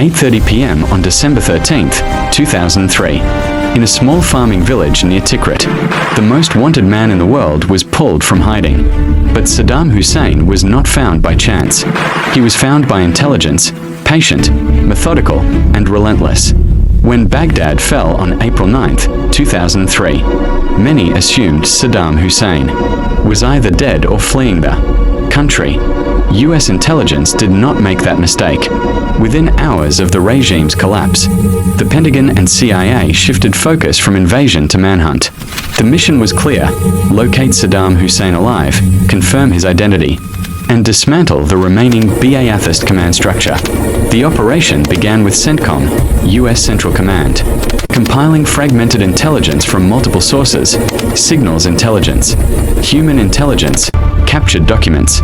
8:30 p.m. on December 13, 2003. In a small farming village near Tikrit, the most wanted man in the world was pulled from hiding. But Saddam Hussein was not found by chance. He was found by intelligence, patient, methodical, and relentless. When Baghdad fell on April 9, 2003, many assumed Saddam Hussein was either dead or fleeing the country. US intelligence did not make that mistake. Within hours of the regime's collapse, the Pentagon and CIA shifted focus from invasion to manhunt. The mission was clear: locate Saddam Hussein alive, confirm his identity, and dismantle the remaining Ba'athist command structure. The operation began with CENTCOM, US Central Command, compiling fragmented intelligence from multiple sources: signals intelligence, human intelligence, captured documents,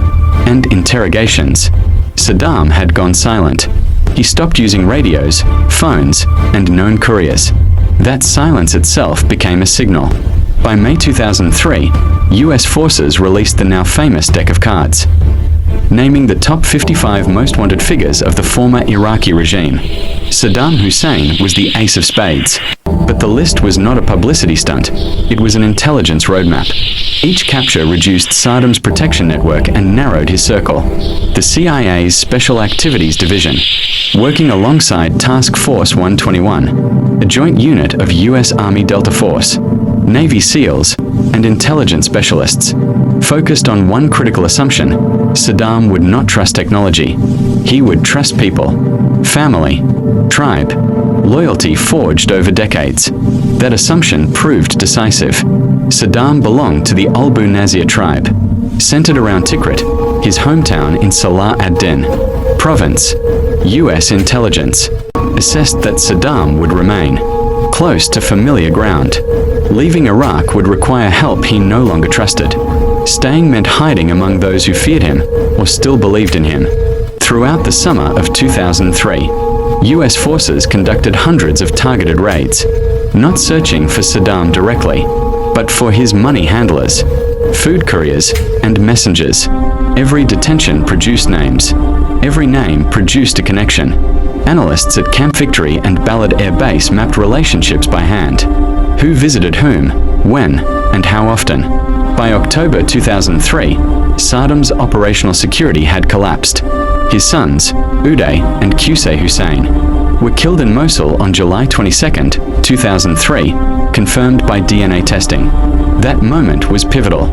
and interrogations. Saddam had gone silent. He stopped using radios, phones, and known couriers. That silence itself became a signal. By May 2003, US forces released the now famous deck of cards, naming the top 55 most wanted figures of the former Iraqi regime. Saddam Hussein was the ace of spades. But the list was not a publicity stunt. It was an intelligence roadmap. Each capture reduced Saddam's protection network and narrowed his circle. The CIA's Special Activities Division, working alongside Task Force 121, a joint unit of US Army Delta Force, Navy SEALs, and intelligence specialists, focused on one critical assumption: Saddam would not trust technology. He would trust people, family, tribe, loyalty forged over decades. That assumption proved decisive. Saddam belonged to the Albu Nazir tribe, centered around Tikrit, his hometown in Salah ad-Din province. US intelligence assessed that Saddam would remain close to familiar ground. Leaving Iraq would require help he no longer trusted. Staying meant hiding among those who feared him or still believed in him. Throughout the summer of 2003, US forces conducted hundreds of targeted raids, not searching for Saddam directly, but for his money handlers, food couriers, and messengers. Every detention produced names. Every name produced a connection. Analysts at Camp Victory and Ballard Air Base mapped relationships by hand. Who visited whom, when, and how often. By October 2003, Saddam's operational security had collapsed. His sons, Uday and Qusay Hussein, were killed in Mosul on July 22, 2003, confirmed by DNA testing. That moment was pivotal.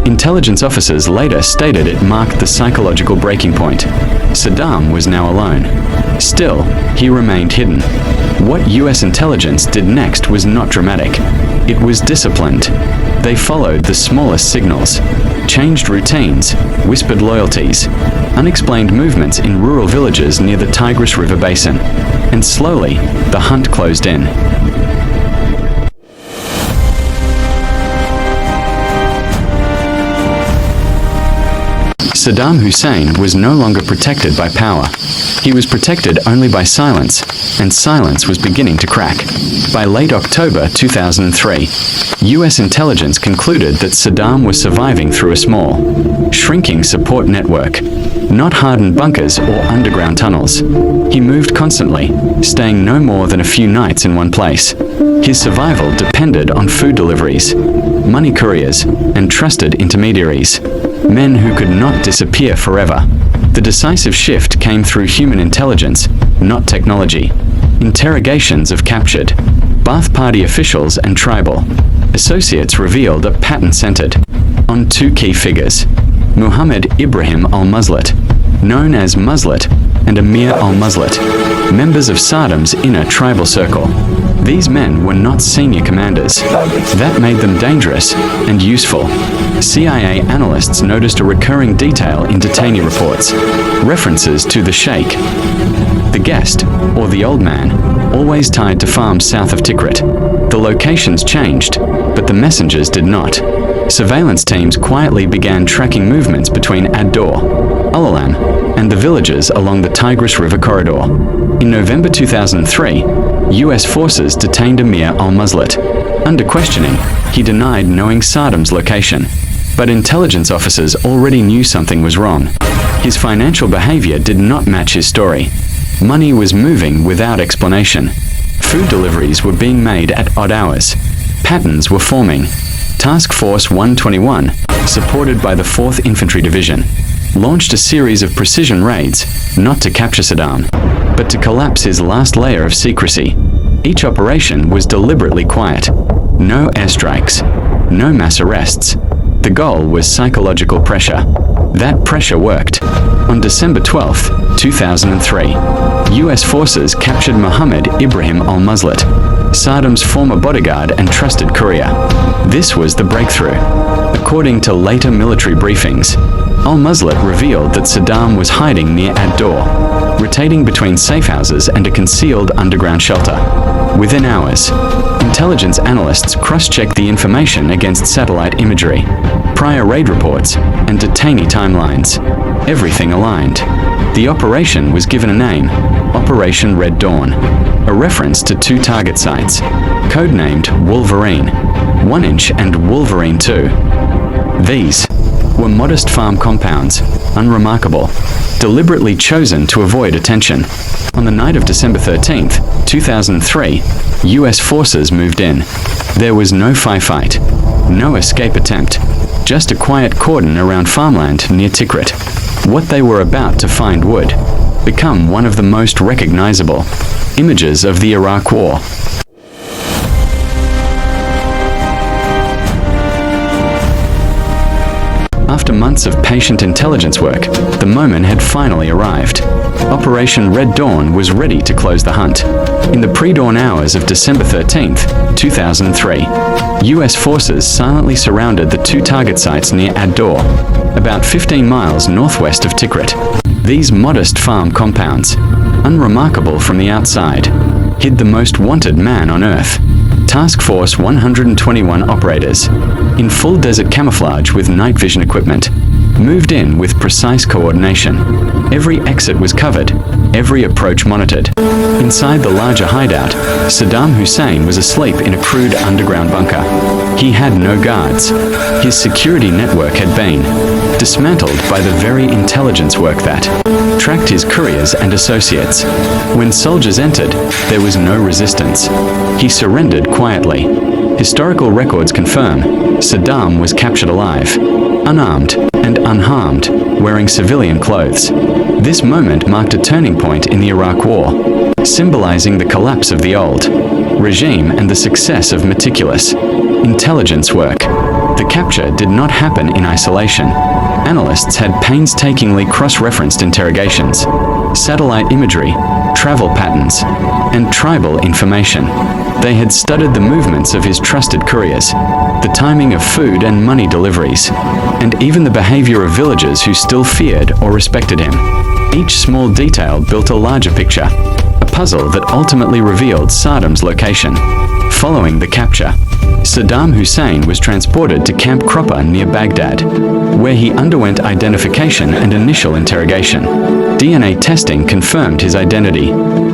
Intelligence officers later stated it marked the psychological breaking point. Saddam was now alone. Still, he remained hidden. What US intelligence did next was not dramatic. It was disciplined. They followed the smallest signals, changed routines, whispered loyalties, unexplained movements in rural villages near the Tigris River basin, and slowly, the hunt closed in. Saddam Hussein was no longer protected by power. He was protected only by silence, and silence was beginning to crack. By late October 2003, US intelligence concluded that Saddam was surviving through a small, shrinking support network, not hardened bunkers or underground tunnels. He moved constantly, staying no more than a few nights in one place. His survival depended on food deliveries, money couriers, and trusted intermediaries, men who could not disappear forever. The decisive shift came through human intelligence, not technology. Interrogations of captured Ba'ath Party officials and tribal associates revealed a pattern centered on two key figures: Muhammad Ibrahim al-Muslat, known as Muslat, and Amir al-Muslat, members of Saddam's inner tribal circle. These men were not senior commanders. That made them dangerous and useful. CIA analysts noticed a recurring detail in detainee reports: references to the Sheikh, the guest, or the old man, always tied to farms south of Tikrit. The locations changed, but the messengers did not. Surveillance teams quietly began tracking movements between Ad-Dor, Ulalam, and the villages along the Tigris River corridor. In November 2003, US forces detained Amir al-Muslat. Under questioning, he denied knowing Saddam's location. But intelligence officers already knew something was wrong. His financial behavior did not match his story. Money was moving without explanation. Food deliveries were being made at odd hours. Patterns were forming. Task Force 121, supported by the 4th Infantry Division, launched a series of precision raids, not to capture Saddam, but to collapse his last layer of secrecy. Each operation was deliberately quiet. No airstrikes, no mass arrests. The goal was psychological pressure. That pressure worked. On December 12, 2003, US forces captured Mohammed Ibrahim al-Muslat, Saddam's former bodyguard and trusted courier. This was the breakthrough. According to later military briefings, al-Muslat revealed that Saddam was hiding near Ad-Dor, rotating between safe houses and a concealed underground shelter. Within hours, intelligence analysts cross-checked the information against satellite imagery, prior raid reports, and detainee timelines. Everything aligned. The operation was given a name, Operation Red Dawn, a reference to 2 target sites, codenamed Wolverine 1-inch and Wolverine 2. These were modest farm compounds, unremarkable, deliberately chosen to avoid attention. On the night of December 13, 2003, US forces moved in. There was no firefight, no escape attempt, just a quiet cordon around farmland near Tikrit. What they were about to find would become one of the most recognizable images of the Iraq War. After months of patient intelligence work, the moment had finally arrived. Operation Red Dawn was ready to close the hunt. In the pre-dawn hours of December 13, 2003, US forces silently surrounded the 2 target sites near Ad-Dor, about 15 miles northwest of Tikrit. These modest farm compounds, unremarkable from the outside, hid the most wanted man on Earth. Task Force 121 operators, in full desert camouflage with night vision equipment, moved in with precise coordination. Every exit was covered, every approach monitored. Inside the larger hideout, Saddam Hussein was asleep in a crude underground bunker. He had no guards. His security network had been dismantled by the very intelligence work that tracked his couriers and associates. When soldiers entered, there was no resistance. He surrendered quietly. Historical records confirm Saddam was captured alive, unarmed and unharmed, wearing civilian clothes. This moment marked a turning point in the Iraq War, symbolizing the collapse of the old regime and the success of meticulous intelligence work. The capture did not happen in isolation. Analysts had painstakingly cross-referenced interrogations, satellite imagery, travel patterns, and tribal information. They had studied the movements of his trusted couriers, the timing of food and money deliveries, and even the behavior of villagers who still feared or respected him. Each small detail built a larger picture, a puzzle that ultimately revealed Saddam's location. Following the capture, Saddam Hussein was transported to Camp Cropper near Baghdad, where he underwent identification and initial interrogation. DNA testing confirmed his identity.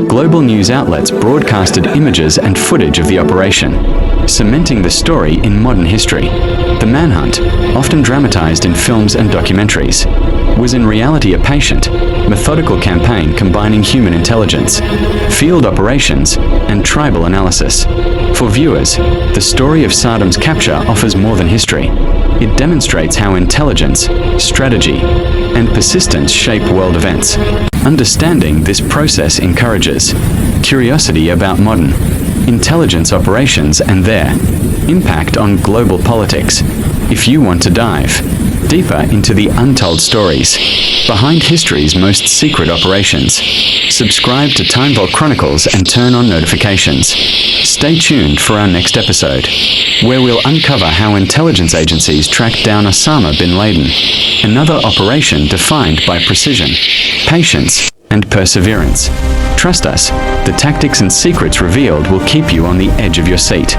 Global news outlets broadcasted images and footage of the operation, cementing the story in modern history. The manhunt, often dramatized in films and documentaries, was in reality a patient, methodical campaign combining human intelligence, field operations, and tribal analysis. For viewers, the story of Saddam's capture offers more than history. It demonstrates how intelligence, strategy, and persistence shape world events. Understanding this process encourages curiosity about modern intelligence operations and their impact on global politics. If you want to dive deeper into the untold stories behind history's most secret operations, subscribe to Time Vault Chronicles and turn on notifications. Stay tuned for our next episode, where we'll uncover how intelligence agencies tracked down Osama bin Laden, another operation defined by precision, patience, and perseverance. Trust us, the tactics and secrets revealed will keep you on the edge of your seat.